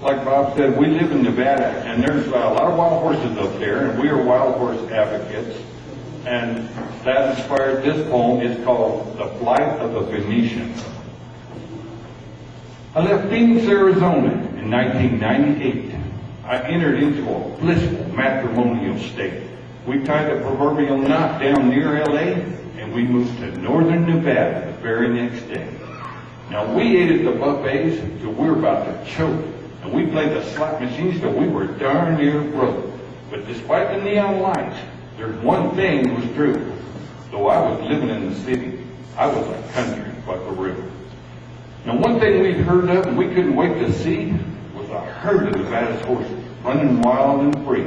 like Bob said, we live in Nevada, and there's a lot of wild horses up there, and we are wild horse advocates. And that inspired this poem. It's called The Flight of the Phonecian. I left Phoenix, Arizona in 1998. I entered into a blissful matrimonial state. We tied a proverbial knot down near LA, and we moved to northern Nevada the very next day. Now, we ate at the buffets till we were about to choke, and we played the slot machines till we were darn near broke. But despite the neon lights, there's one thing that was true. Though I was living in the city, I was a country buckaroo. Now, one thing we'd heard of and we couldn't wait to see was a herd of Nevada's horses running wild and free.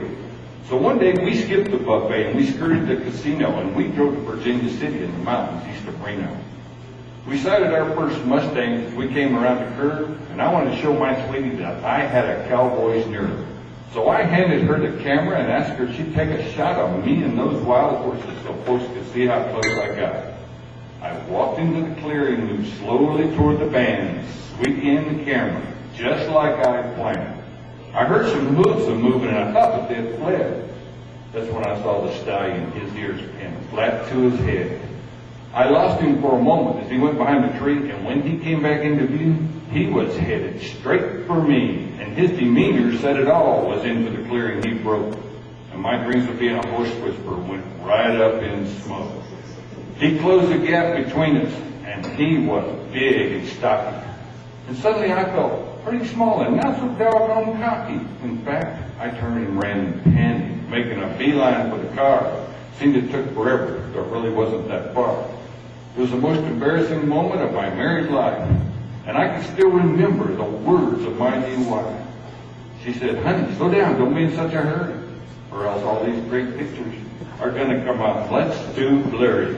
So one day we skipped the buffet and we skirted the casino and we drove to Virginia City in the mountains east of Reno. We sighted our first Mustang as we came around the curve, and I wanted to show my sweetie that I had a cowboy's nerve. So I handed her the camera and asked her if she'd take a shot of me and those wild horses so folks could see how close I got. I walked into the clearing, moved slowly toward the band, squeaking in the camera, just like I planned. I heard some hooves moving, and I thought that they had fled. That's when I saw the stallion, his ears pinned flat to his head. I lost him for a moment as he went behind the tree, and when he came back into view, he was headed straight for me, and his demeanor said it all. Was into the clearing he broke, and my dreams of being a horse whisperer went right up in smoke. He closed the gap between us, and he was big and stocky. And suddenly I felt pretty small and not so doggone cocky. In fact, I turned and ran panting, making a beeline for the car. Seemed it took forever, but it really wasn't that far. It was the most embarrassing moment of my married life, and I can still remember the words of my new wife. She said, "Honey, slow down, don't be in such a hurry, or else all these great pictures are going to come out. Let's do blurry."